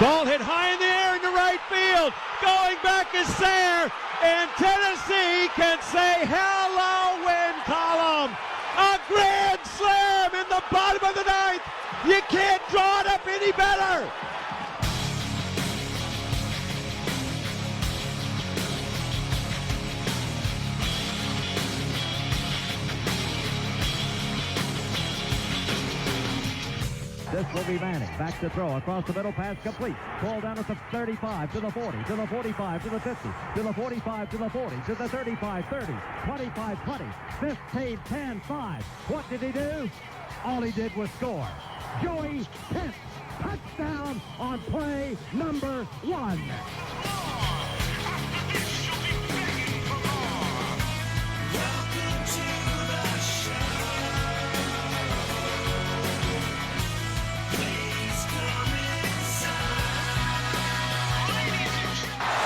Ball hit high in the air into right field. Going back is Sayre, and Tennessee can say hello, win column. A grand slam in the bottom of the ninth. You can't draw it up any better. This will be Manning. Back to throw. Across the middle. Pass complete. Ball down at the 35, to the 40, to the 45, to the 50, to the 45, to the 40, to the 35, 30, 25, 20, 15, 10, 5. What did he do? All he did was score. Joey Pence. Touchdown on play number 1.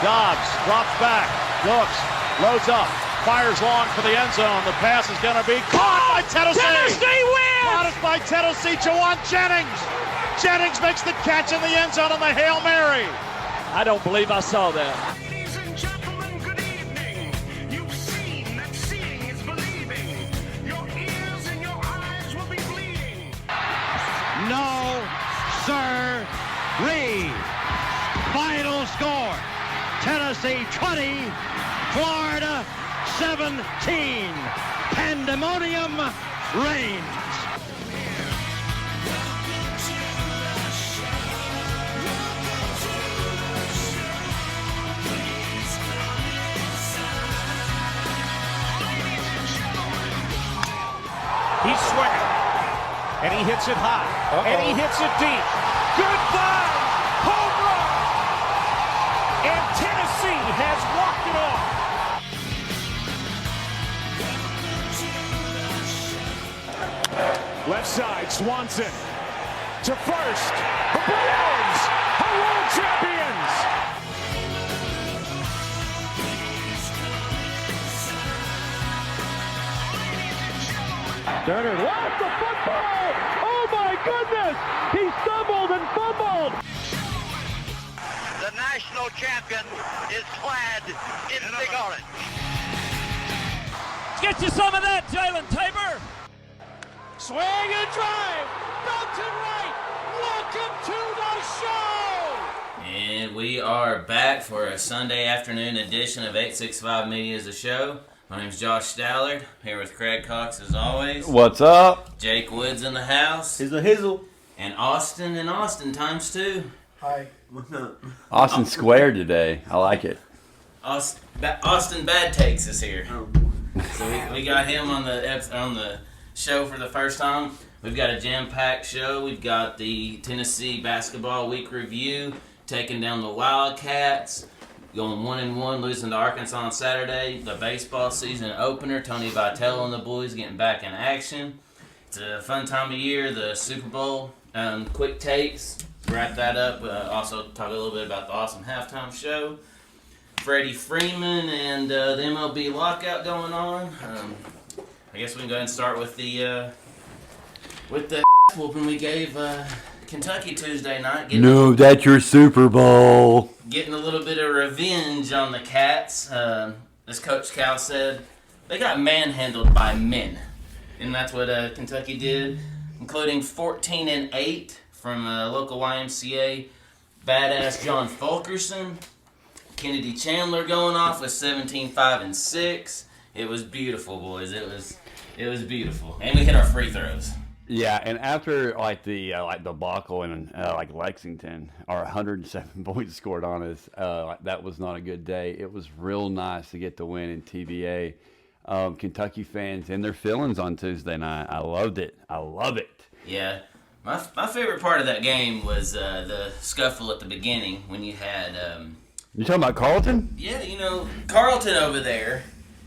Dobbs drops back, looks, loads up, fires long for the end zone. The pass is going to be caught by Tennessee. Tennessee wins! Caught it by Tennessee. Jawan Jennings. Jennings makes the catch in the end zone on the Hail Mary. I don't believe I saw that. Ladies and gentlemen, good evening. You've seen that seeing is believing. Your ears and your eyes will be bleeding. No, sir. Final score. Tennessee 20, Florida 17. Pandemonium reigns. He's swinging, and he hits it high, and he hits it deep. Goodbye, home run, and Tennessee has walked it off. Left side, Swanson to first. The Braves are world champions. Turner lost the football. Oh my goodness! He stumbled and fumbled. The national champion is clad in big orange. Get you some of that, Jalen Tabor. Swing and drive. Belton right. Welcome to the show. And we are back for a Sunday afternoon edition of 865 Media's The Show. My name's Josh Stallard, here with Craig Cox as always. What's up? Jake Woods in the house. He's a hizzle. And Austin in Austin times 2. Hi. What's up? Austin squared today. I like it. Austin Bad Takes is here. So we got him on the show for the first time. We've got a jam-packed show. We've got the Tennessee Basketball Week review, taking down the Wildcats, going 1-1, losing to Arkansas on Saturday. The baseball season opener, Tony Vitello and the boys getting back in action. It's a fun time of year, the Super Bowl. Quick takes, wrap that up. Also talk a little bit about the awesome halftime show. Freddie Freeman and the MLB Lockout going on. I guess we can go ahead and start with the whooping we gave Kentucky Tuesday night. No, that's your Super Bowl. Getting a little bit of revenge on the Cats. As Coach Cal said, they got manhandled by men. And that's what Kentucky did, including 14-8 from local YMCA. Badass John Fulkerson. Kennedy Chandler going off with 17-5-6. It was beautiful, boys. It was beautiful. And we hit our free throws. Yeah, and after the debacle in Lexington, our 107 points scored on us, that was not a good day. It was real nice to get the win in TBA. Kentucky fans and their feelings on Tuesday night. I loved it. I love it. Yeah. My favorite part of that game was the scuffle at the beginning when you had... You talking about Carlton? Yeah, Carlton over there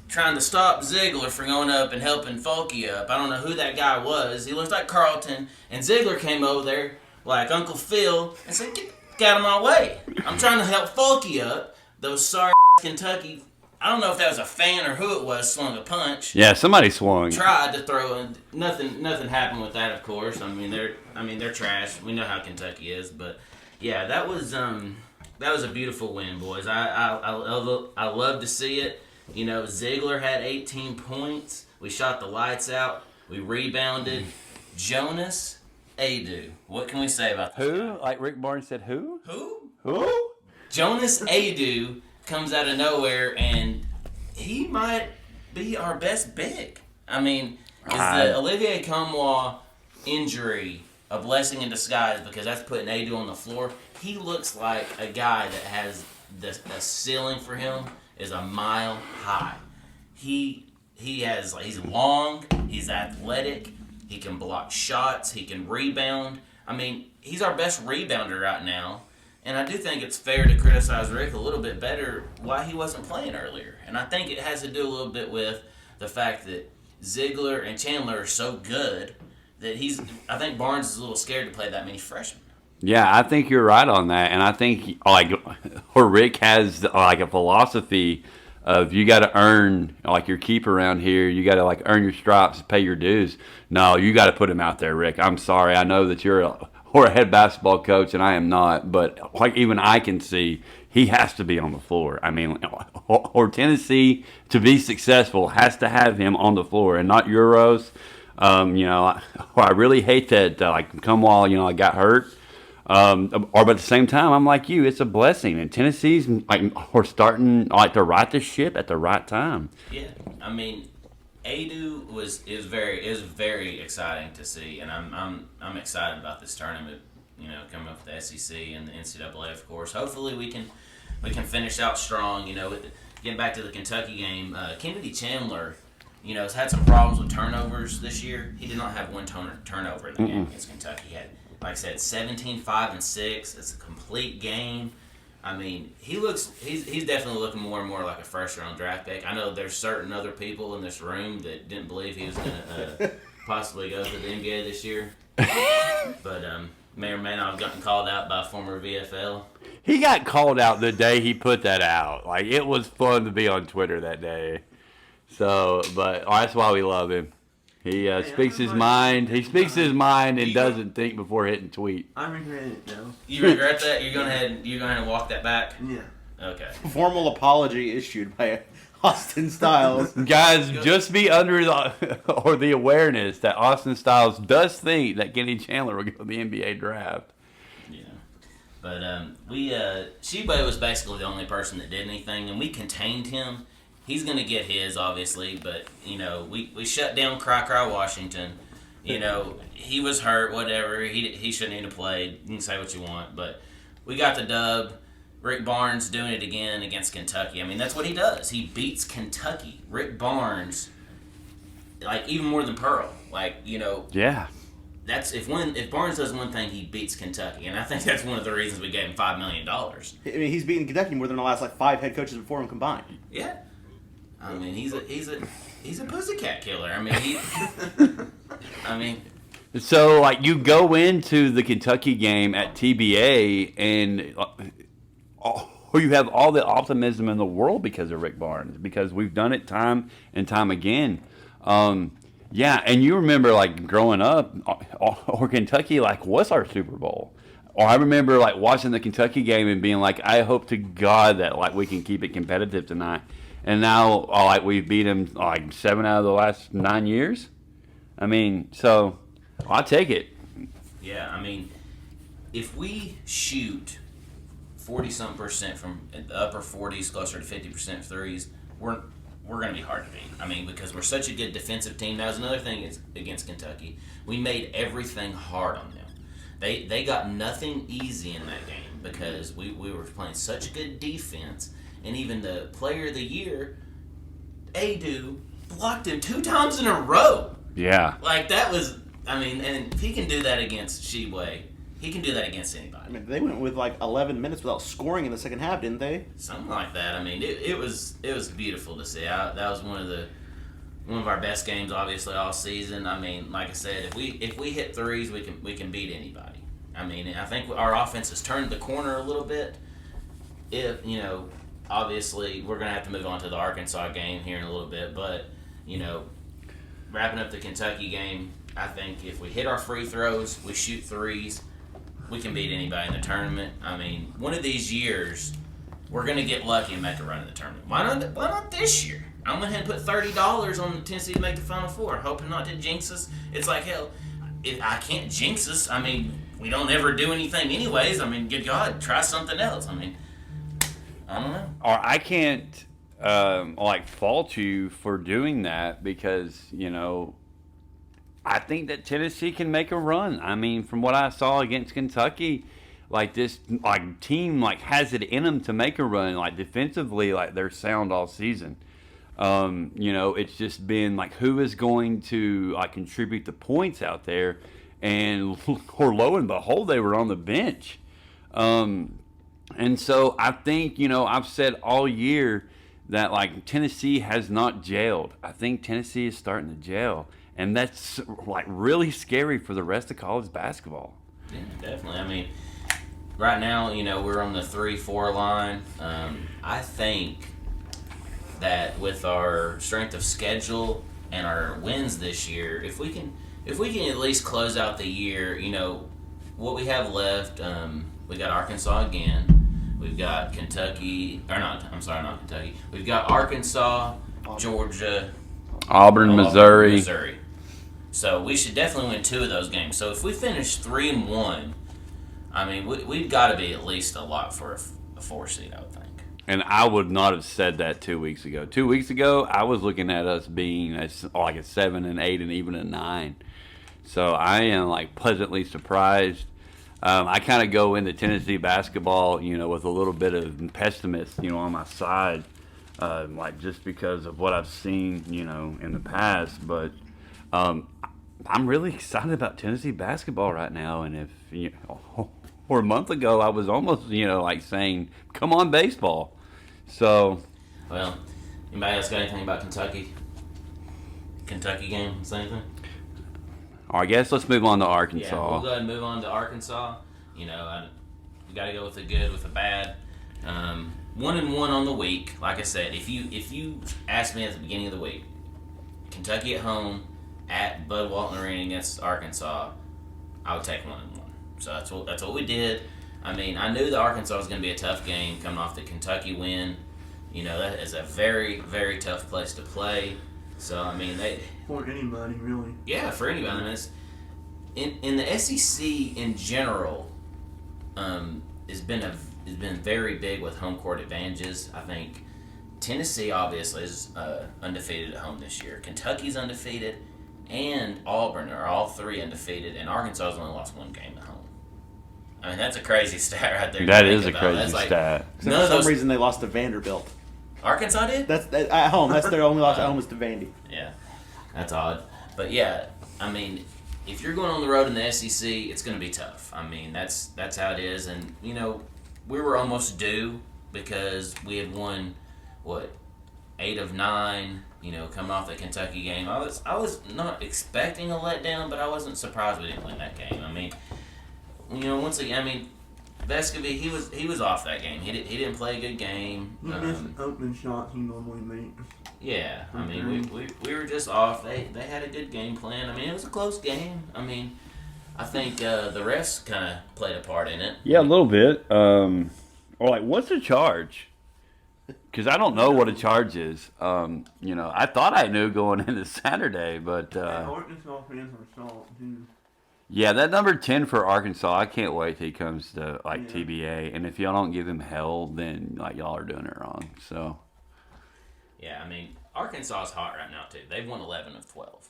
trying to stop Ziegler from going up and helping Fulke up. I don't know who that guy was. He looked like Carlton, and Ziegler came over there like Uncle Phil and said, get out of my way. I'm trying to help Fulke up. Those sorry Kentucky, I don't know if that was a fan or who it was, swung a punch. Yeah, somebody swung. Tried to throw in. Nothing happened with that, of course. I mean, they're trash. We know how Kentucky is, but... Yeah, that was a beautiful win, boys. I love to see it. You know, Ziegler had 18 points. We shot the lights out. We rebounded. Jonas Adu. What can we say about this Who? guy? Like Rick Barnes said, who? Who? Jonas Adu comes out of nowhere, and he might be our best big. I mean, is the Olivier Comlois injury a blessing in disguise because that's putting Adu on the floor? He looks like a guy that has the ceiling for him is a mile high. He's long, he's athletic, he can block shots, he can rebound. I mean, he's our best rebounder right now. And I do think it's fair to criticize Rick a little bit better why he wasn't playing earlier. And I think it has to do a little bit with the fact that Ziegler and Chandler are so good that I think Barnes is a little scared to play that many freshmen. Yeah, I think you're right on that, and I think Rick has a philosophy of you got to earn your keep around here. You got to earn your stripes, pay your dues. No, you got to put him out there, Rick. I'm sorry, I know that you're a head basketball coach, and I am not, but even I can see he has to be on the floor. I mean, or Tennessee to be successful has to have him on the floor and not Euros. I really hate that Cumwall, I got hurt. But at the same time, I'm like you. It's a blessing, and Tennessee's we're starting to right the ship at the right time. Yeah, I mean, Adu is very exciting to see, and I'm excited about this tournament. Coming up with the SEC and the NCAA, of course. Hopefully, we can finish out strong. Getting back to the Kentucky game, Kennedy Chandler, has had some problems with turnovers this year. He did not have one turnover in the game against Kentucky. He had, like I said, 17, 5, and 6. It's a complete game. I mean, he's definitely looking more and more like a first-round draft pick. I know there's certain other people in this room that didn't believe he was going to possibly go to the NBA this year. But may or may not have gotten called out by a former VFL. He got called out the day he put that out. It was fun to be on Twitter that day. So, but that's why we love him. He speaks his mind. He speaks his mind and doesn't think before hitting tweet. I regret it, though. You regret that? You're going to walk that back? Yeah. Okay. Formal apology issued by Austin Styles. Guys, just be under the awareness that Austin Styles does think that Kenny Chandler will go to the NBA draft. Yeah. But Sheba was basically the only person that did anything, and we contained him. He's going to get his, obviously, but, we shut down Cry Washington. He was hurt, whatever. He shouldn't even have played. You can say what you want, but we got the dub. Rick Barnes doing it again against Kentucky. I mean, that's what he does. He beats Kentucky. Rick Barnes, even more than Pearl. Yeah. That's if Barnes does one thing, he beats Kentucky, and I think that's one of the reasons we gave him $5 million. I mean, he's beaten Kentucky more than the last 5 head coaches before him combined. Yeah. I mean, he's a pussycat killer. So you go into the Kentucky game at TBA and you have all the optimism in the world because of Rick Barnes, because we've done it time and time again. Yeah, and you remember growing up, or Kentucky was our Super Bowl. Or I remember watching the Kentucky game and being I hope to God that we can keep it competitive tonight. And now, we've beat him 7 out of the last 9 years. I mean, so I'll take it. Yeah, I mean, if we shoot 40-something% from the upper 40s, closer to 50% threes, we're going to be hard to beat. I mean, because we're such a good defensive team. That was another thing against Kentucky. We made everything hard on them. They got nothing easy in that game because we were playing such good defense. And even the player of the year, Adu, blocked him 2 times in a row. Yeah. That was, and if he can do that against Sheway, he can do that against anybody. I mean, they went with 11 minutes without scoring in the second half, didn't they? Something like that. I mean, it was beautiful to see. That was one of our best games, obviously, all season. I mean, like I said, if we hit threes, we can beat anybody. I mean, I think our offense has turned the corner a little bit. Obviously, we're going to have to move on to the Arkansas game here in a little bit, but, wrapping up the Kentucky game, I think if we hit our free throws, we shoot threes, we can beat anybody in the tournament. I mean, one of these years, we're going to get lucky and make a run in the tournament. Why not this year? I went ahead and put $30 on Tennessee to make the Final Four, hoping not to jinx us. It's like, hell, I can't jinx us. I mean, we don't ever do anything anyways. I mean, good God, try something else. I mean, I don't know. Or I can't, fault you for doing that because, I think that Tennessee can make a run. I mean, from what I saw against Kentucky, this team has it in them to make a run. Defensively, they're sound all season. It's just been who is going to contribute the points out there, and or lo and behold, they were on the bench. And so I think I've said all year that Tennessee has not gelled. I think Tennessee is starting to gel. And that's really scary for the rest of college basketball. Yeah, definitely. I mean, right now, we're on the 3-4 line. I think that with our strength of schedule and our wins this year, if we can at least close out the year, what we have left, we got Arkansas again. We've got Kentucky, not Kentucky. We've got Arkansas, Georgia, Auburn, Missouri. So we should definitely win 2 of those games. So if we finish 3-1, I mean, we've got to be at least a lot for a 4 seed, I would think. And I would not have said that 2 weeks ago. 2 weeks ago, I was looking at us being a 7 and 8 and even a 9. So I am pleasantly surprised. I kind of go into Tennessee basketball, with a little bit of pessimist, on my side, just because of what I've seen, in the past. But I'm really excited about Tennessee basketball right now, and or a month ago I was almost saying, "Come on, baseball." So, well, anybody else got anything about Kentucky game? Say anything? I guess let's move on to Arkansas. Yeah, we'll go ahead and move on to Arkansas. We got to go with the good, with the bad. 1-1 on the week. Like I said, if you asked me at the beginning of the week, Kentucky at home, at Bud Walton Arena against Arkansas, I would take 1-1. So that's what we did. I mean, I knew that Arkansas was going to be a tough game coming off the Kentucky win. That is a very, very tough place to play. So, I mean, for anybody, really. Yeah, for anybody. I mean, in the SEC in general, has been very big with home court advantages. I think Tennessee obviously is undefeated at home this year. Kentucky's undefeated, and Auburn are all 3 undefeated, and Arkansas has only lost 1 game at home. I mean, that's a crazy stat right there. That is a crazy stat. For some reason, they lost to Vanderbilt. Arkansas did? That's at home. That's their only loss at home is to Vandy. Yeah, that's odd. But yeah, I mean, if you're going on the road in the SEC, it's going to be tough. I mean, that's how it is, and we were almost due because we had won 8 of 9. Coming off the Kentucky game, I was not expecting a letdown, but I wasn't surprised we didn't win that game. I mean, once again, I mean, Vescovy, he was off that game. He didn't play a good game. He missed an open shot he normally makes. Yeah, I mean, we were just off. They had a good game plan. I mean, it was a close game. I mean, I think the refs kind of played a part in it. Yeah, a little bit. What's the charge? Because I don't know what a charge is. I thought I knew going into Saturday, but Arkansas fans are salt too. Yeah, that number 10 for Arkansas, I can't wait till he comes to TBA. And if y'all don't give him hell, then y'all are doing it wrong. So. Yeah, I mean, Arkansas is hot right now too. They've won 11 of 12.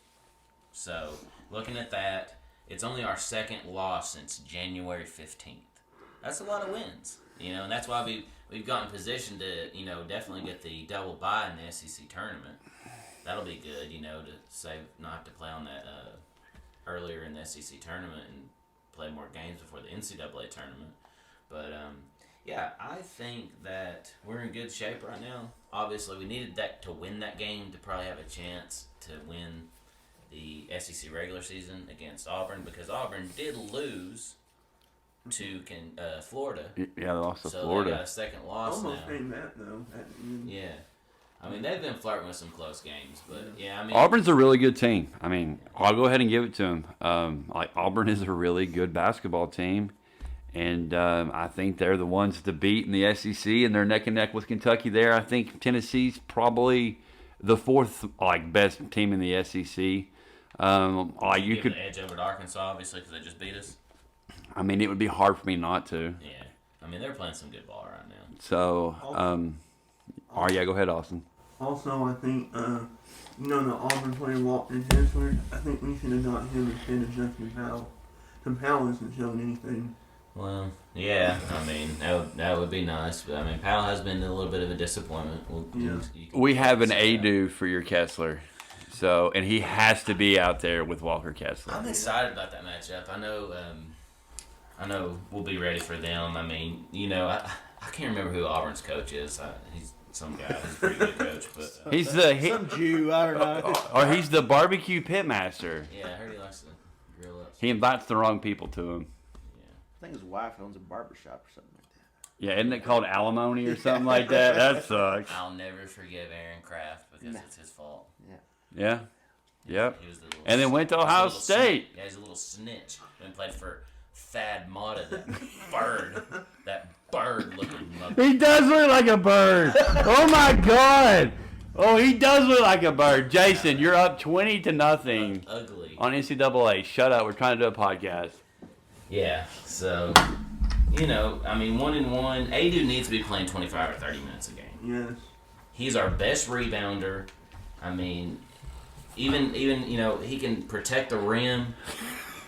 So looking at that, it's only our second loss since January 15th. That's a lot of wins, and that's why we've gotten positioned to definitely get the double bye in the SEC tournament. That'll be good, to save not have to play on that. Earlier in the SEC tournament and play more games before the NCAA tournament. But, yeah, I think that we're in good shape right now. Obviously, we needed that to win that game to probably have a chance to win the SEC regular season against Auburn because Auburn did lose to Florida. Yeah, they lost to Florida. So they got a second loss now. Almost came back, though. Yeah. I mean, they've been flirting with some close games, but yeah, I mean... Auburn's a really good team. I mean, I'll go ahead and give it to them. Auburn is a really good basketball team, And I think they're the ones to beat in the SEC, and they're neck and neck with Kentucky there. I think Tennessee's probably the fourth best team in the SEC. You could the edge over to Arkansas, obviously, because they just beat us. I mean, it would be hard for me not to. Yeah, I mean they're playing some good ball right now. So, yeah, go ahead, Austin. Also, I think the Auburn player Walton Hensler. I think we should have got him instead of Justin Powell. Powell hasn't shown anything. Well, yeah, I mean, that would be nice. But, I mean, Powell has been a little bit of a disappointment. We have an A-do for your Kessler. So, and he has to be out there with Walker Kessler. I'm excited about that matchup. I know we'll be ready for them. I mean, I can't remember who Auburn's coach is. He's some guy. He's a pretty good coach. But He's some Jew, I don't know. Or he's the barbecue pitmaster. Yeah, I heard he likes to grill up. He invites the wrong people to him. I think his wife owns a barbershop or something like that. Yeah, isn't it called alimony or something like that? That sucks. I'll never forgive Aaron Kraft because it's his fault. Yeah. Yep. He was the And then went to Ohio State. Yeah, he's a little snitch. And played for Thad Matta, that bird-looking mother. He does look like a bird. Oh my God. Oh, he does look like a bird. Jason, you're up 20-0 Ugly. on NCAA. Shut up. We're trying to do a podcast. Yeah, so, I mean, 1-1. Adu needs to be playing 25 or 30 minutes a game. Yes. He's our best rebounder. I mean, even he can protect the rim.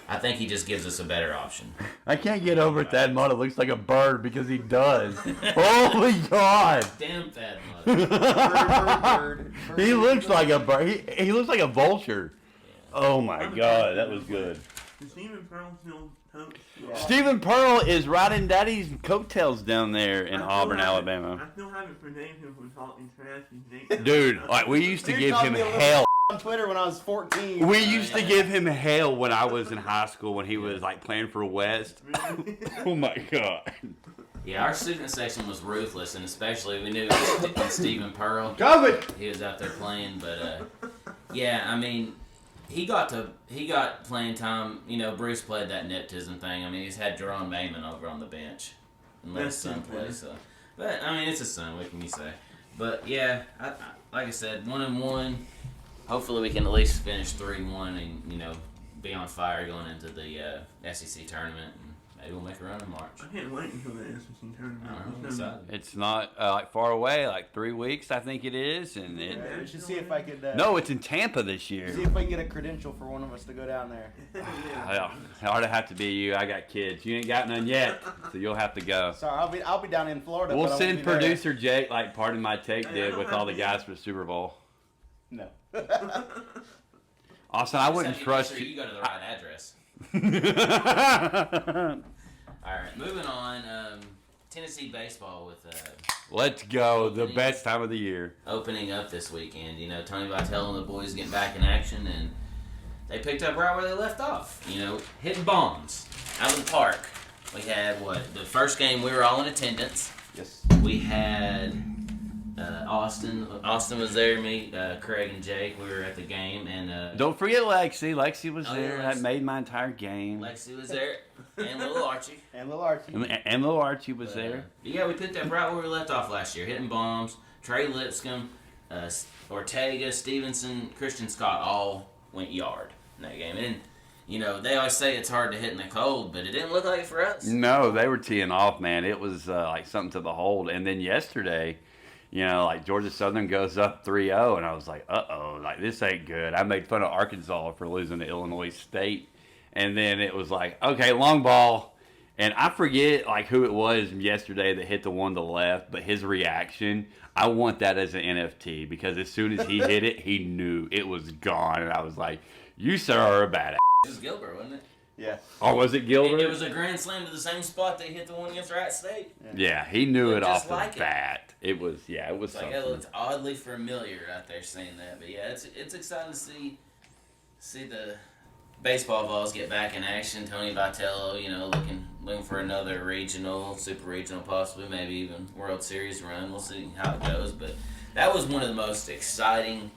I think he just gives us a better option. I can't get over it. Thad Matta looks like a bird because he does. Holy God. Damn Thad Matta. Bird. He looks like a bird. He looks like a vulture. Yeah. Oh my God, that was good. Is Stephen Pearl still coach? Yeah. Stephen Pearl is riding Daddy's coattails down there in Auburn, Alabama. I still haven't forgave him for talking trash. Dude, we used to give him hell. On Twitter when I was 14. We used to give him hell when I was in high school when he was playing for West. Oh my God. Yeah, our student section was ruthless, and especially we knew it was Stephen Pearl. COVID. He was out there playing, but yeah, I mean, he got playing time. Bruce played that nepotism thing. I mean, he's had Jerome Mayman over on the bench and let his son play. So, but I mean, it's his son. What can you say? But yeah, I like I said, 1-1. Hopefully, we can at least finish 3-1 and be on fire going into the SEC tournament. Maybe we'll make a run in March. I can't wait until the SEC tournament. I'm excited. It's not far away, 3 weeks, I think it is, and it. Yeah, we should see if I could. No, it's in Tampa this year. See if I can get a credential for one of us to go down there. Well, it ought to have to be you. I got kids. You ain't got none yet, so you'll have to go. Sorry, I'll be down in Florida. We'll but I won't send be there. producer Jake, Pardon My Take did with all the guys for the Super Bowl. No. Austin, I wouldn't Make trust sure you. you go to the right address. All right, moving on. Tennessee baseball with Let's go. The best time of the year. opening up this weekend. Tony Vitello and the boys getting back in action, and they picked up right where they left off. Hitting bombs out of the park. We had the first game we were all in attendance. Yes. We had Austin. Austin was there. Me, Craig, and Jake. We were at the game, and Don't forget Lexi. Lexi was Oh, there. yeah, That made my entire game. Lexi was there, and little Archie. And little Archie. And little Archie was But, there. yeah, we picked up right where we left off last year, hitting bombs. Trey Lipscomb, Ortega, Stevenson, Christian Scott all went yard in that game. And, they always say it's hard to hit in the cold, but it didn't look like it for us. No, they were teeing off, man. It was something to behold. And then yesterday, Georgia Southern goes up 3-0, and I was like, uh-oh, this ain't good. I made fun of Arkansas for losing to Illinois State. And then it was okay, long ball. And I forget, who it was yesterday that hit the one to the left, but his reaction, I want that as an NFT because as soon as he hit it, he knew it was gone. And I was like, you, sir, are a badass. It was Gilbert, wasn't it? Yeah. Oh, was it Gilbert? It was a grand slam to the same spot they hit the one against Wright State. Yeah, he knew Looked it off just the like it. bat. It was It something. looked oddly familiar out there saying that. But yeah, it's exciting to see the baseball balls get back in action. Tony Vitello, looking for another regional, super regional, possibly maybe even World Series run. We'll see how it goes. But that was one of the most exciting,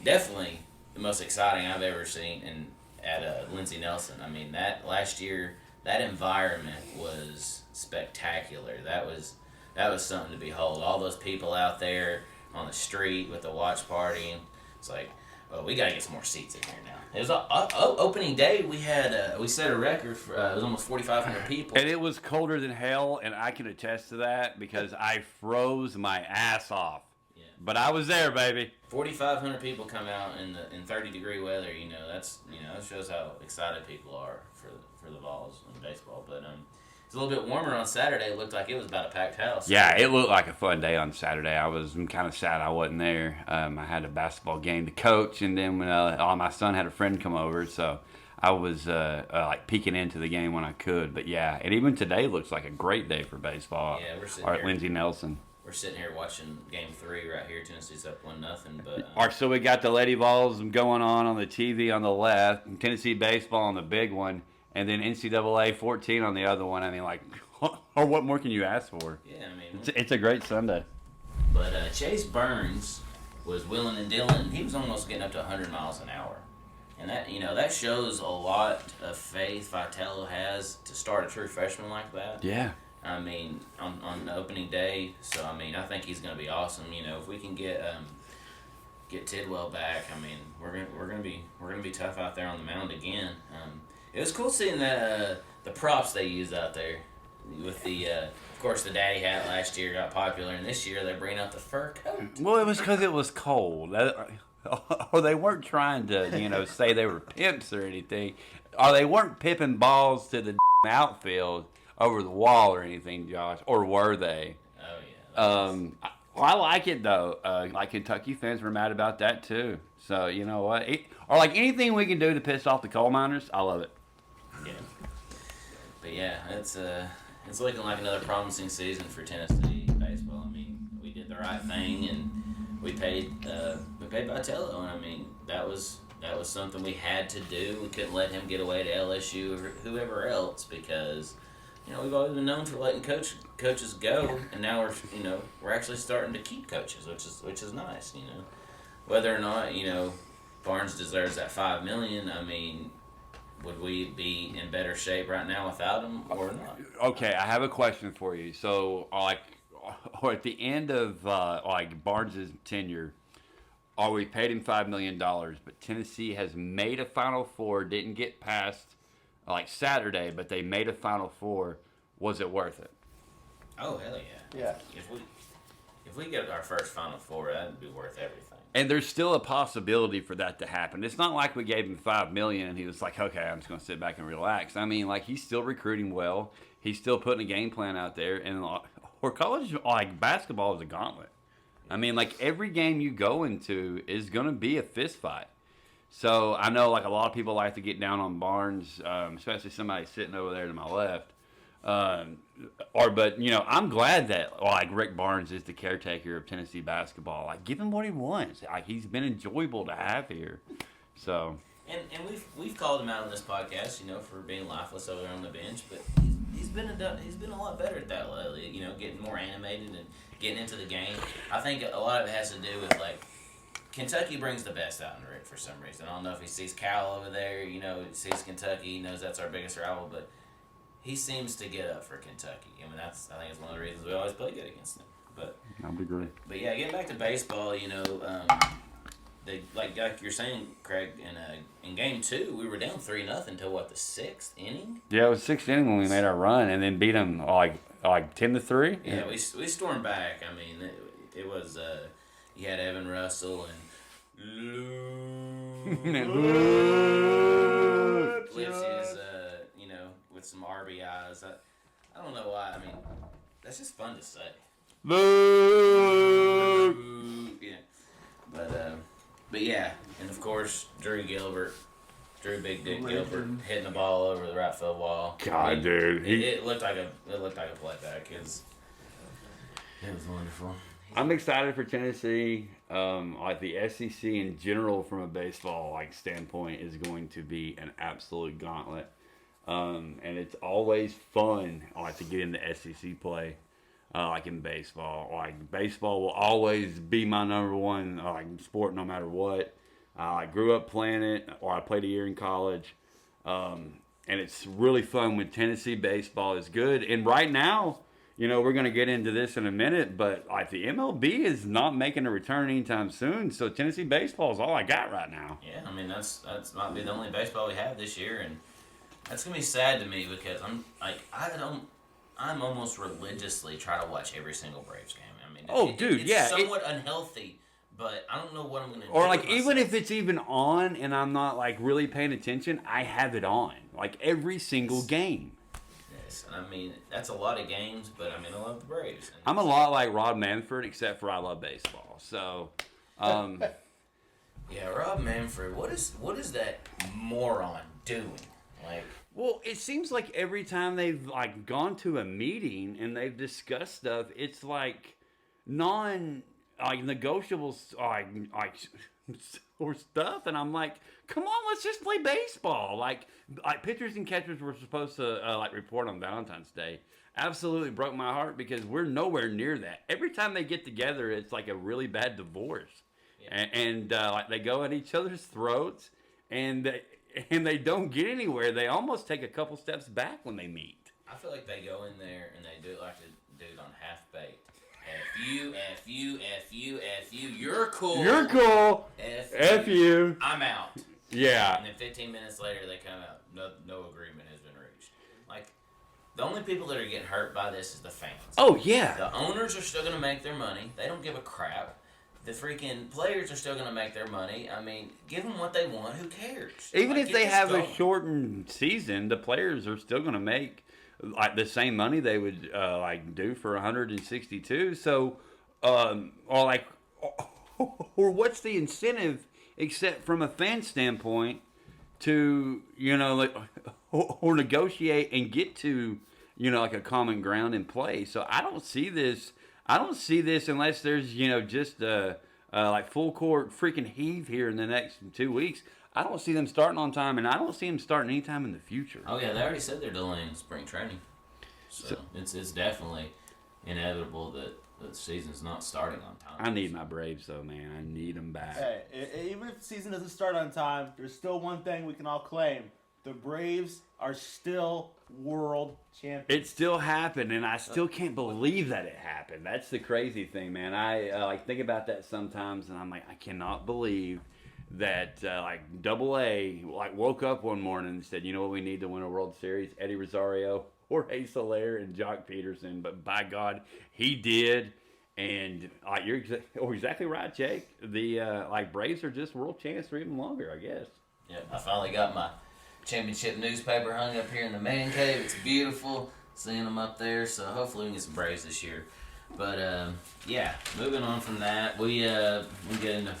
definitely the most exciting I've ever seen at Lindsey Nelson. I mean, that last year that environment was spectacular. That was something to behold. All those people out there on the street with the watch party. It's like, well, we gotta get some more seats in here now. It was opening day. We had we set a record for it was almost 4,500 people. And it was colder than hell, and I can attest to that because I froze my ass off. Yeah. But I was there, baby. 4,500 people come out in 30-degree weather. That shows how excited people are for the balls in baseball. But it's a little bit warmer on Saturday. It looked like it was about a packed house. Yeah, it looked like a fun day on Saturday. I'm kind of sad I wasn't there. I had a basketball game to coach, and then when my son had a friend come over, so I was like peeking into the game when I could. But yeah, and even today looks like a great day for baseball. Yeah, we're sitting here. At Lindsey Nelson. We're sitting here watching Game 3 right here. Tennessee's up 1-0. But all right, so we got the Lady Vols going on the TV on the left, Tennessee baseball on the big one. And then NCAA 14 on the other one. I mean, like, or what more can you ask for? Yeah, I mean, it's a great Sunday. But Chase Burns was willing and dealing. He was almost getting up to 100 miles an hour, and that shows a lot of faith Vitello has to start a true freshman like that. Yeah. I mean, on the opening day. So I mean, I think he's going to be awesome. If we can get Tidwell back, I mean, we're gonna be tough out there on the mound again. It was cool seeing the props they used out there with of course, the daddy hat last year got popular, and this year they're bringing out the fur coat. Well, it was because it was cold. Or they weren't trying to, say they were pimps or anything. Or they weren't pipping balls to the outfield over the wall or anything, Josh. Or were they? Oh, yeah. I like it, though. Like, Kentucky fans were mad about that, too. So, you know what? Or, like, anything we can do to piss off the coal miners, I love it. Yeah. But, yeah, it's looking like another promising season for Tennessee baseball. I mean, we did the right thing, and we paid Vitello, and, I mean, that was something we had to do. We couldn't let him get away to LSU or whoever else because – we've always been known for letting coaches go, and now we're actually starting to keep coaches, which is nice. Whether or not Barnes deserves that $5 million. I mean, would we be in better shape right now without him or not? Okay, I have a question for you. So, or at the end of Barnes' tenure, we paid him $5 million, but Tennessee has made a Final Four, didn't get past. Saturday, but they made a Final Four. Was it worth it? Oh, hell yeah. Yeah. If we get our first Final Four, that'd be worth everything. And there's still a possibility for that to happen. It's not like we gave him $5 million and he was like, okay, I'm just going to sit back and relax. I mean, he's still recruiting well. He's still putting a game plan out there. And college, basketball is a gauntlet. I mean, every game you go into is going to be a fist fight. So I know a lot of people like to get down on Barnes, especially somebody sitting over there to my left. But I'm glad that Rick Barnes is the caretaker of Tennessee basketball. Give him what he wants. He's been enjoyable to have here. So. And we've called him out on this podcast, for being lifeless over there on the bench, but he's been a lot better at that lately. Getting more animated and getting into the game. I think a lot of it has to do with Kentucky brings the best out in Rick for some reason. I don't know if he sees Cal over there, he sees Kentucky, he knows that's our biggest rival, but he seems to get up for Kentucky. I mean, I think it's one of the reasons we always play good against them. But I would agree. But yeah, getting back to baseball, they like you're saying, Craig, in game 2, we were down 3-0 until the 6th inning. Yeah, it was 6th inning when we made our run, and then beat them 10-3. Yeah, we stormed back. I mean, it was you had Evan Russell and which is with some RBIs. I don't know why. I mean, that's just fun to say. Yeah, but yeah, and of course Drew Big Dick Gilbert hitting the ball over the right field wall. God, dude, it looked like a playback. It was wonderful. I'm excited for Tennessee. The SEC in general, from a baseball standpoint, is going to be an absolute gauntlet. And it's always fun to get into SEC play, in baseball. Baseball will always be my number one sport, no matter what. I grew up playing it, or I played a year in college. and it's really fun when Tennessee baseball is good. And right now, we're going to get into this in a minute, but like the MLB is not making a return anytime soon. So Tennessee baseball is all I got right now. Yeah, I mean that's might be the only baseball we have this year, and that's gonna be sad to me because I'm almost religiously try to watch every single Braves game. I mean, it's somewhat unhealthy, but I don't know what I'm gonna do. Or like even if it's even on and I'm not like really paying attention, I have it on like every single game. And I mean, that's a lot of games, but I mean, I love the Braves. I'm a lot like Rob Manfred, except for I love baseball. So, yeah, Rob Manfred. What is that moron doing? Like, well, it seems like every time they've like gone to a meeting and they've discussed stuff, it's like negotiables, or stuff, and I'm like, come on, let's just play baseball. Like pitchers and catchers were supposed to report on Valentine's Day. Absolutely broke my heart because we're nowhere near that. Every time they get together, it's like a really bad divorce, and they go at each other's throats, and they don't get anywhere. They almost take a couple steps back when they meet. I feel like they go in there and they do it like the dude on Half Baked. F you, F you, F you, F you. You're cool. You're cool. F you. I'm out. Yeah. And then 15 minutes later, they come out. No agreement has been reached. Like, the only people that are getting hurt by this is the fans. Oh, yeah. The owners are still going to make their money. They don't give a crap. The freaking players are still going to make their money. I mean, give them what they want. Who cares? Even if they have a shortened season, the players are still going to make like the same money they would do for 162. So, or what's the incentive except from a fan standpoint to or negotiate and get to like a common ground in play? So I don't see this unless there's just like full court freaking heave here in the next 2 weeks. I don't see them starting on time, and I don't see them starting anytime in the future. Oh yeah, they already said they're delaying spring training, so it's definitely inevitable that the season's not starting on time. I need my Braves though, man. I need them back. Hey, even if the season doesn't start on time, there's still one thing we can all claim: the Braves are still world champions. It still happened, and I still can't believe that it happened. That's the crazy thing, man. I think about that sometimes, and I'm like, I cannot believe that Double-A woke up one morning and said, you know what we need to win a World Series? Eddie Rosario, Jorge Soler, and Jock Peterson. But by God, he did. And you're exactly right, Jake. The Braves are just world champs for even longer, I guess. Yeah, I finally got my championship newspaper hung up here in the man cave. It's beautiful seeing them up there. So hopefully we can get some Braves this year. But yeah, moving on from that, we get into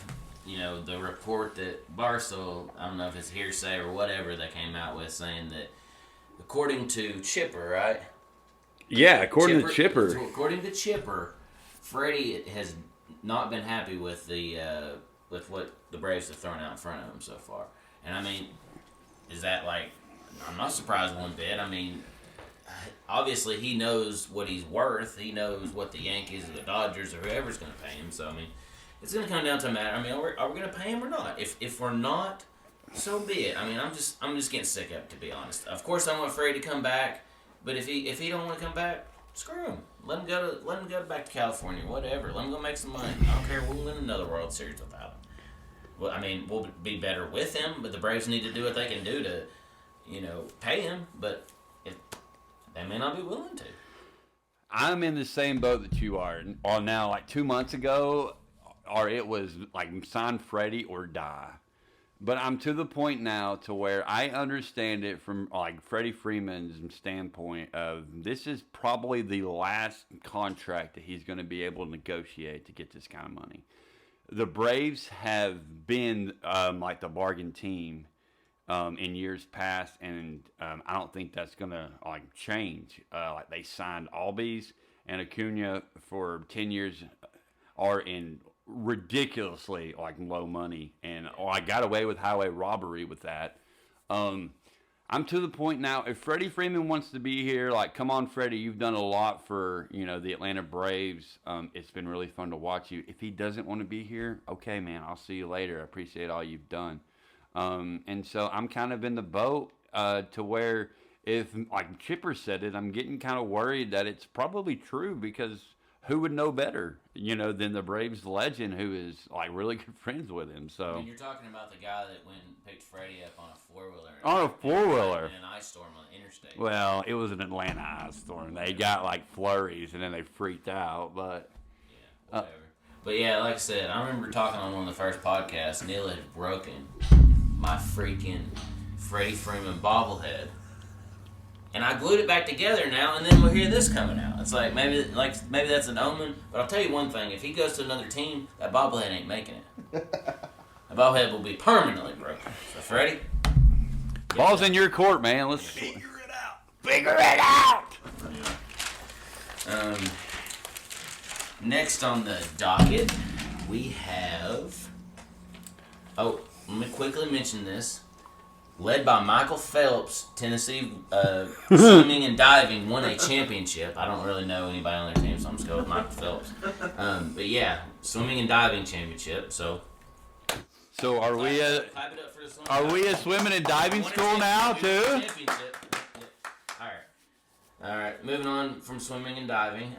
the report that Barstool, I don't know if it's hearsay or whatever, they came out with saying that according to Chipper, right? Yeah, according to Chipper. According to Chipper, Freddie has not been happy with with what the Braves have thrown out in front of him so far. And I mean, is that I'm not surprised one bit. I mean, obviously he knows what he's worth. He knows what the Yankees or the Dodgers or whoever's going to pay him. So I mean, it's going to come down to a matter. I mean, are we going to pay him or not? If we're not, so be it. I mean, I'm just getting sick of it, to be honest. Of course, I want Freddie to come back, but if he don't want to come back, screw him. Let him go back to California, whatever. Let him go make some money. I don't care. We'll win another World Series without him. Well, I mean, we'll be better with him, but the Braves need to do what they can do to, pay him. But they may not be willing to. I'm in the same boat that you are. On now, 2 months ago, or it was sign Freddie or die. But I'm to the point now to where I understand it from Freddie Freeman's standpoint of this is probably the last contract that he's going to be able to negotiate to get this kind of money. The Braves have been the bargain team in years past, and I don't think that's going to change. They signed Albies and Acuna for 10 years are in ridiculously low money, and I got away with highway robbery with that. I'm to the point now, if Freddie Freeman wants to be here, come on, Freddie, you've done a lot for the Atlanta Braves. It's been really fun to watch you. If he doesn't want to be here, okay, man, I'll see you later. I appreciate all you've done. And so I'm kind of in the boat. to where if, like Chipper said it, I'm getting kind of worried that it's probably true because who would know better, than the Braves legend who is like really good friends with him. So I mean, you're talking about the guy that went and picked Freddie up on a four-wheeler. On a four-wheeler. In an ice storm on the interstate. Well, it was an Atlanta ice storm. They got like flurries and then they freaked out, but yeah, whatever. But yeah, like I said, I remember talking on one of the first podcasts. Neil had broken my freaking Freddie Freeman bobblehead. And I glued it back together now, and then we'll hear this coming out. It's like maybe that's an omen. But I'll tell you one thing: if he goes to another team, that bobblehead ain't making it. The bobblehead will be permanently broken. So Freddie, ball's in your court, man. Let's figure it out. Figure it out. Yeah. Next on the docket, we have. Oh, let me quickly mention this. Led by Michael Phelps, Tennessee swimming and diving won a championship. I don't really know anybody on their team, so I'm just going with Michael Phelps. But yeah, swimming and diving championship. So are we a swimming and diving school now too? Championship. Yep. All right. Moving on from swimming and diving.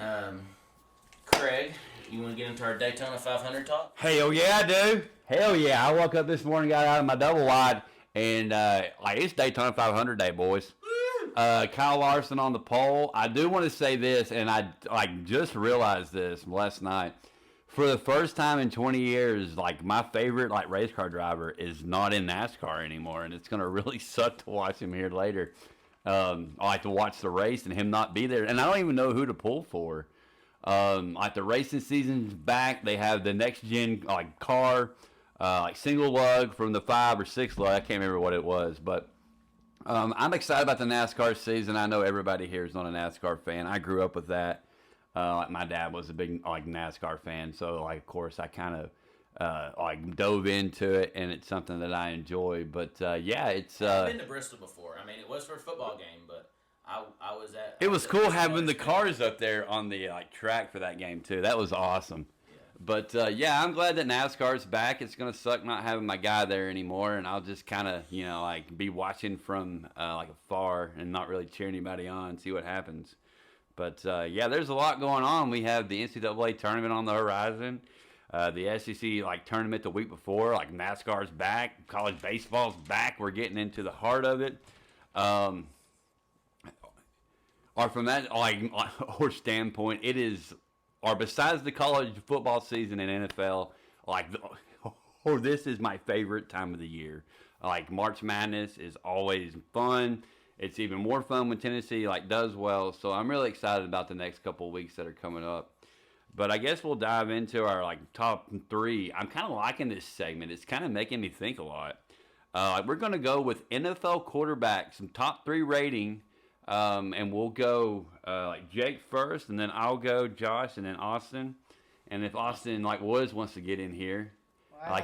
Craig, you want to get into our Daytona 500 talk? Hell yeah, dude. Hell yeah. I woke up this morning, got out of my double wide. And it's Daytona 500 day, boys. Kyle Larson on the pole. I do want to say this, and I just realized this last night. For the first time in 20 years, my favorite race car driver is not in NASCAR anymore, and it's gonna really suck to watch him here later. I like to watch the race and him not be there, and I don't even know who to pull for. The racing season's back. They have the next gen car. Single lug from the 5 or 6 lug. I can't remember what it was, but I'm excited about the NASCAR season. I know everybody here is not a NASCAR fan. I grew up with that. My dad was a big NASCAR fan, so of course I kind of dove into it, and it's something that I enjoy. But it's. I've been to Bristol before. I mean, it was for a football game, but I was at. It was cool having the cars up there on the track for that game too. That was awesome. But, I'm glad that NASCAR's back. It's going to suck not having my guy there anymore, and I'll just kind of, be watching from, afar and not really cheer anybody on, see what happens. But, there's a lot going on. We have the NCAA tournament on the horizon, the SEC, tournament the week before, NASCAR's back, college baseball's back. We're getting into the heart of it. Or from that, standpoint, it is... Or besides the college football season and NFL, this is my favorite time of the year. March Madness is always fun. It's even more fun when Tennessee does well. So I'm really excited about the next couple of weeks that are coming up. But I guess we'll dive into our top 3. I'm kind of liking this segment. It's kind of making me think a lot. We're going to go with NFL quarterbacks, some top 3 rating. And we'll go Jake first, and then I'll go Josh, and then Austin. And if Austin Woods wants to get in here,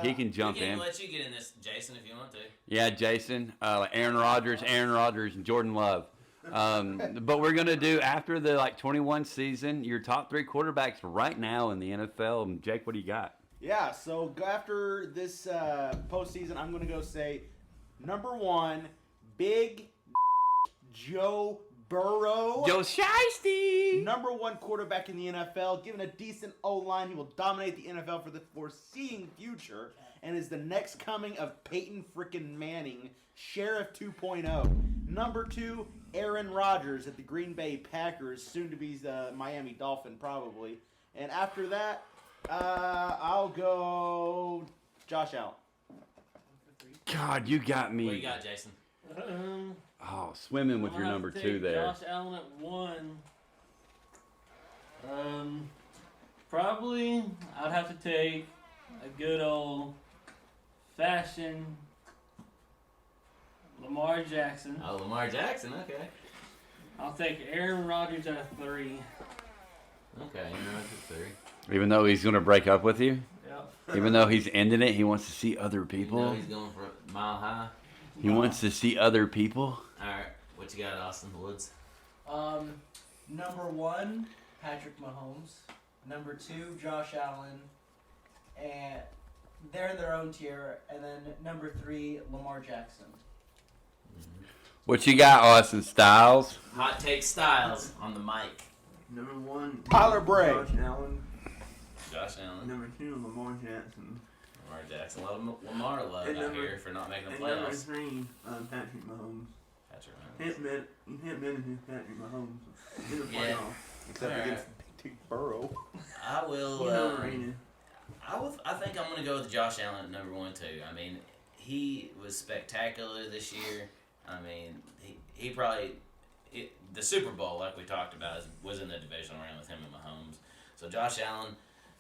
he can jump in. Let you get in this, Jason, if you want to. Yeah, Jason, Aaron Rodgers, and Jordan Love. But we're gonna do after the 21 season your top 3 quarterbacks right now in the NFL. And Jake, what do you got? Yeah, so after this postseason, I'm gonna go say number 1, Big Joe Burrow. Joe Shiesty. Number 1 quarterback in the NFL. Given a decent O-line, he will dominate the NFL for the foreseeing future and is the next coming of Peyton frickin' Manning, Sheriff 2.0. Number 2, Aaron Rodgers at the Green Bay Packers, soon to be the Miami Dolphin probably. And after that, I'll go Josh Allen. God, you got me. What do you got, Jason? Swimming with your number 2 there. Josh Allen at 1. Probably I'd have to take a good old fashioned Lamar Jackson. Oh, Lamar Jackson, okay. I'll take Aaron Rodgers at 3. Okay, Aaron Rodgers at 3. Even though he's going to break up with you? Yep. Even though he's ending it, he wants to see other people? You know he's going for a mile high. He wants to see other people? Alright, what you got, Austin Woods? Number 1, Patrick Mahomes. Number 2, Josh Allen. And they're in their own tier. And then number 3, Lamar Jackson. What you got, Austin Styles? Hot take Styles on the mic. Number 1, Tyler Bray. Josh Allen. Josh Allen. Number 2, Lamar Jackson. Lamar Jackson. A lot of Lamar love out here for not making the And number playoffs. 3, Patrick Mahomes. Patrick Mahomes. You can't manage Patrick Mahomes in the Yeah. playoffs. Except All against Big Burrow. I will. He's overrated. I think I'm going to go with Josh Allen at number 1 too. I mean, he was spectacular this year. I mean, he probably the Super Bowl, like we talked about, was in the divisional round with him and Mahomes. So Josh Allen,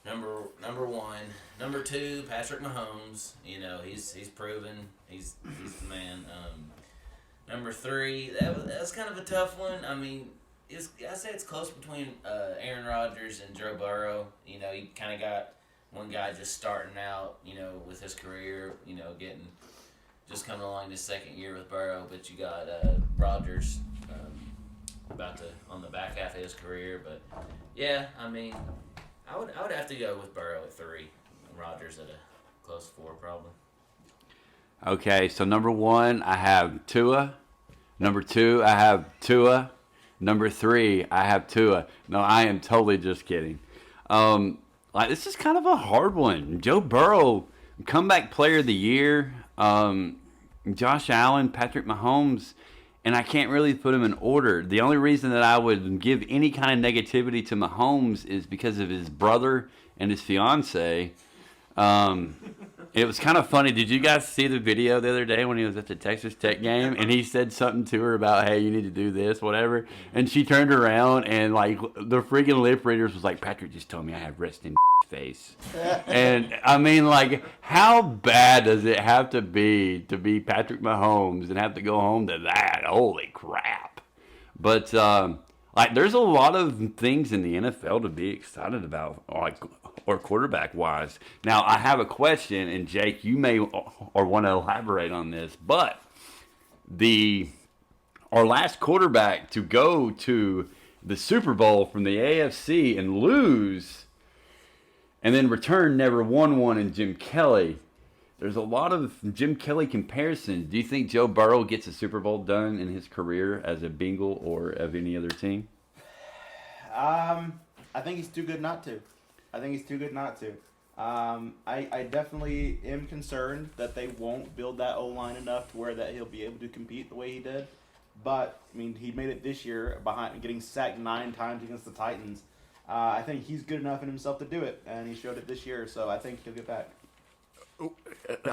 number 1, number 2, Patrick Mahomes. You know, he's proven he's the man. Number 3, that was kind of a tough one. I mean, I say it's close between Aaron Rodgers and Joe Burrow. You know, you kind of got one guy just starting out, you know, with his career, you know, just coming along his second year with Burrow, but you got Rodgers about to on the back half of his career. But yeah, I mean, I would have to go with Burrow at 3, and Rodgers at a close 4 probably. Okay, so number 1, I have Tua. Number 2, I have Tua. Number 3, I have Tua. No, I am totally just kidding. This is kind of a hard one. Joe Burrow, comeback player of the year. Josh Allen, Patrick Mahomes, and I can't really put them in order. The only reason that I would give any kind of negativity to Mahomes is because of his brother and his fiance. It was kind of funny. Did you guys see the video the other day when he was at the Texas Tech game and he said something to her about, hey, you need to do this, whatever, and she turned around and like the freaking lip readers was like, Patrick just told me I have resting face. And I mean, like, how bad does it have to be Patrick Mahomes and have to go home to that? Holy crap. But there's a lot of things in the NFL to be excited about, or quarterback wise. Now I have a question, and Jake, you may or want to elaborate on this, but our last quarterback to go to the Super Bowl from the AFC and lose and then return never won one in Jim Kelly. There's a lot of Jim Kelly comparisons. Do you think Joe Burrow gets a Super Bowl done in his career as a Bengal or of any other team? I think he's too good not to. I definitely am concerned that they won't build that O-line enough to where that he'll be able to compete the way he did. But, I mean, he made it this year behind getting sacked 9 times against the Titans. I think he's good enough in himself to do it, and he showed it this year, so I think he'll get back.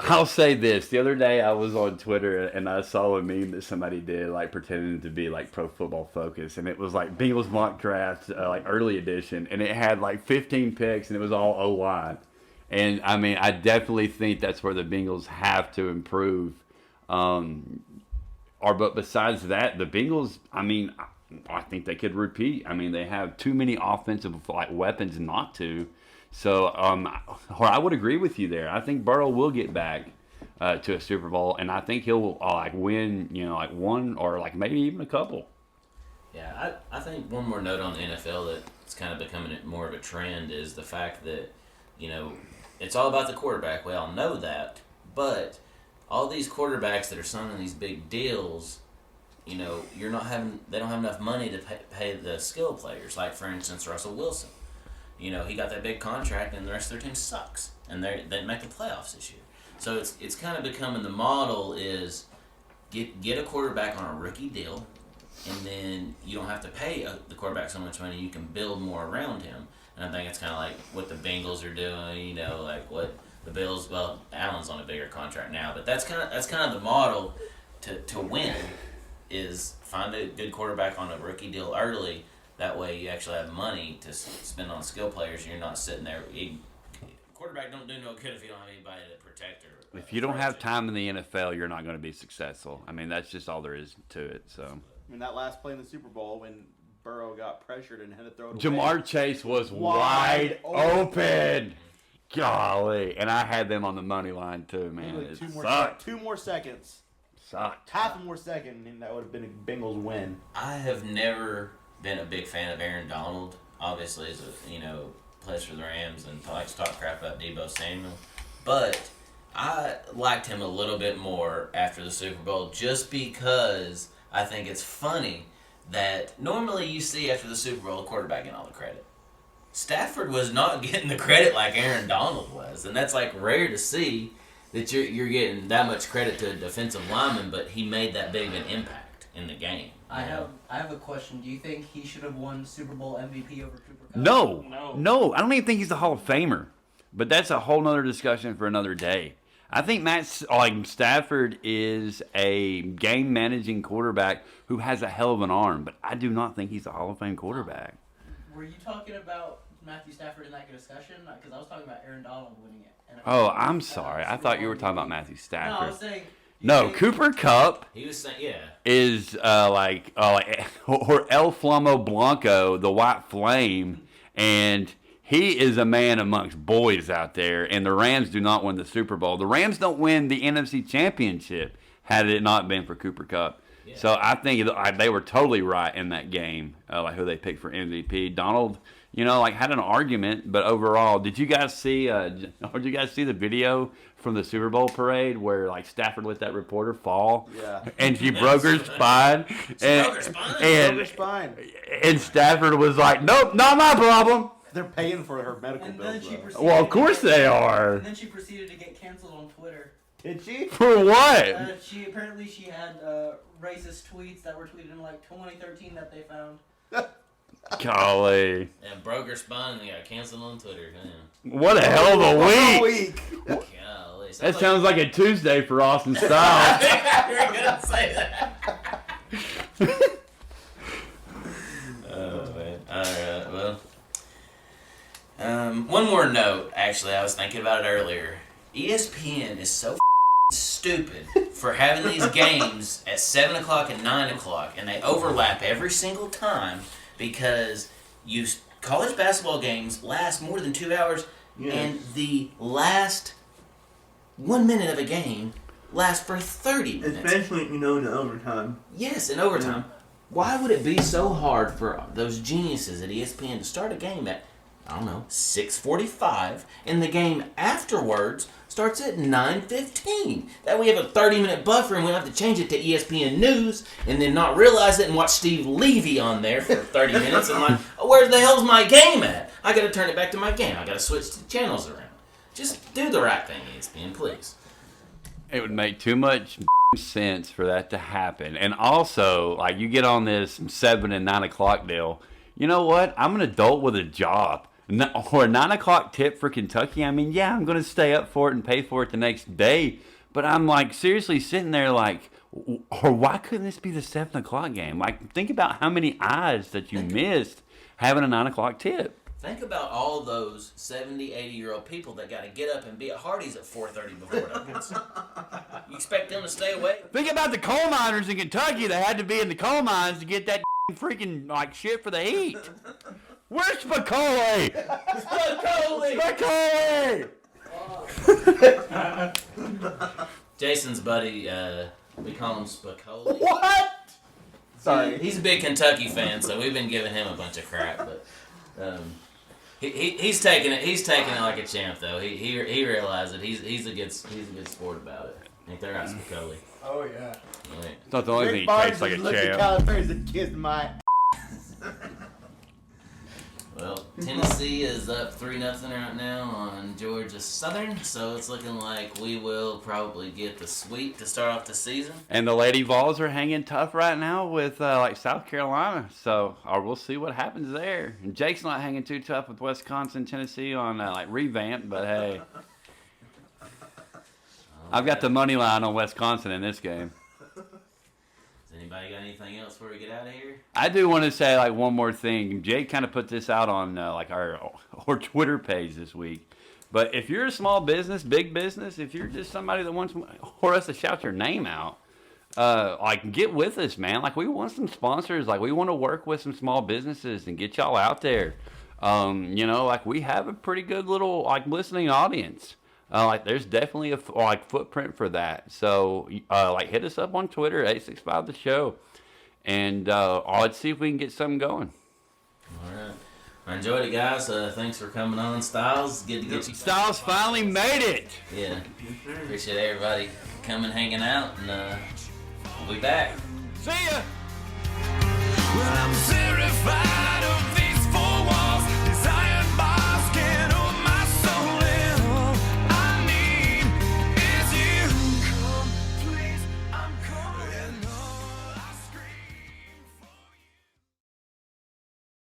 I'll say this. The other day I was on Twitter and I saw a meme that somebody did, like pretending to be like Pro Football Focus, and it was like Bengals mock draft, like early edition, and it had like 15 picks and it was all O-line. And I mean, I definitely think that's where the Bengals have to improve. But besides that, the Bengals, I mean, I think they could repeat. I mean, they have too many offensive weapons not to. So, I would agree with you there. I think Burrow will get back to a Super Bowl, and I think he'll win, one or maybe even a couple. Yeah, I think one more note on the NFL that's kind of becoming more of a trend is the fact that, it's all about the quarterback. We all know that, but all these quarterbacks that are signing these big deals, they don't have enough money to pay the skill players. Like, for instance, Russell Wilson. He got that big contract, and the rest of their team sucks, and they didn't make the playoffs this year. So it's kind of becoming the model is get a quarterback on a rookie deal, and then you don't have to pay the quarterback so much money. You can build more around him, and I think it's kind of like what the Bengals are doing. Like what the Bills. Well, Allen's on a bigger contract now, but that's kind of the model to win is find a good quarterback on a rookie deal early. That way you actually have money to spend on skill players, and you're not sitting there. Quarterback don't do no good if you don't have anybody to protect her. If you don't have time in the NFL, you're not going to be successful. I mean, that's just all there is to it. So, I mean, that last play in the Super Bowl when Burrow got pressured and had to throw it Jamar away. Chase was wide open. Golly. And I had them on the money line, too, man. Like It two more seconds. Sucked. Half a more second, and that would have been a Bengals win. I have never been a big fan of Aaron Donald. Obviously, as plays for the Rams and likes to talk crap about Deebo Samuel. But I liked him a little bit more after the Super Bowl just because I think it's funny that normally you see after the Super Bowl, the quarterback getting all the credit. Stafford was not getting the credit like Aaron Donald was, and that's like rare to see that you're getting that much credit to a defensive lineman, but he made that big of an impact in the game. I have a question. Do you think he should have won Super Bowl MVP over Cooper Kupp? No. I don't even think he's a Hall of Famer. But that's a whole nother discussion for another day. I think Stafford is a game-managing quarterback who has a hell of an arm, but I do not think he's a Hall of Fame quarterback. Were you talking about Matthew Stafford in that discussion? Because I was talking about Aaron Donald winning it. Oh, I'm sorry. I thought you were talking about Matthew Stafford. No, I was saying... No, Cooper Kupp he was saying, yeah, is or El Flamo Blanco, the White Flame, and he is a man amongst boys out there, and the Rams do not win the Super Bowl. The Rams don't win the NFC Championship had it not been for Cooper Kupp. Yeah. So I think they were totally right in that game, like who they picked for MVP. Donald, had an argument, but overall, did you guys see the video from the Super Bowl parade where Stafford let that reporter fall? Yeah. And she broke her spine. Broke her spine. And Stafford was like, "Nope, not my problem." They're paying for her medical bills. Well, of course they are. And then she proceeded to get canceled on Twitter. Did she? For what? She had racist tweets that were tweeted in 2013 that they found. Golly. And broke her spine and got canceled on Twitter. Yeah. What a hell of a week. Golly. That sounds like a Tuesday for Austin Styles. You're going to say that. Oh, man. All right, well. One more note, actually, I was thinking about it earlier. ESPN is so stupid for having these games at 7 o'clock and 9 o'clock, and they overlap every single time because college basketball games last more than 2 hours, and the last 1 minute of a game lasts for 30 minutes. Especially, in overtime. Yes, in overtime. Yeah. Why would it be so hard for those geniuses at ESPN to start a game at 6:45, and the game afterwards starts at 9:15. That we have a 30-minute buffer, and we have to change it to ESPN News, and then not realize it and watch Steve Levy on there for 30 minutes, and where the hell's my game at? I got to turn it back to my game. I got to switch the channels around. Just do the right thing, ESPN, please. It would make too much sense for that to happen, and also, you get on this 7 and 9 o'clock deal. You know what? I'm an adult with a job. Or a 9 o'clock tip for Kentucky. I'm going to stay up for it and pay for it the next day. But I'm seriously sitting there or why couldn't this be the 7 o'clock game? Think about how many eyes that you missed having a 9 o'clock tip. Think about all those 70, 80-year-old people that got to get up and be at Hardee's at 4:30 before it opens. You expect them to stay awake? Think about the coal miners in Kentucky that had to be in the coal mines to get that freaking shit for the heat. Where's Spicoli? Spicoli! Jason's buddy, we call him Spicoli. What? Sorry. He's a big Kentucky fan, so we've been giving him a bunch of crap, but he's taking it like a champ, though. He realized that he's a good sport about it. Ain't that right, Spicoli? Oh yeah. Right. It's not the only thing he takes like a champ. Calipari's a kid my. Well, Tennessee is up 3-0 right now on Georgia Southern, so it's looking like we will probably get the sweep to start off the season. And the Lady Vols are hanging tough right now with South Carolina, so we'll see what happens there. And Jake's not hanging too tough with Wisconsin, Tennessee on revamp, but hey, I've got the money line on Wisconsin in this game. Anybody got anything else before we get out of here? I do want to say one more thing. Jake kind of put this out on our Twitter page this week. But if you're a small business, big business, if you're just somebody that wants for us to shout your name out, get with us, man. We want some sponsors. We want to work with some small businesses and get y'all out there. We have a pretty good little listening audience. There's definitely a footprint for that. So, hit us up on Twitter, 865 The Show, and let's see if we can get something going. All right. I enjoyed it, guys. Thanks for coming on, Styles. Good to get you. Styles finally made it. Yeah. Appreciate everybody coming, hanging out, and we'll be back. See ya. Well, I'm terrified.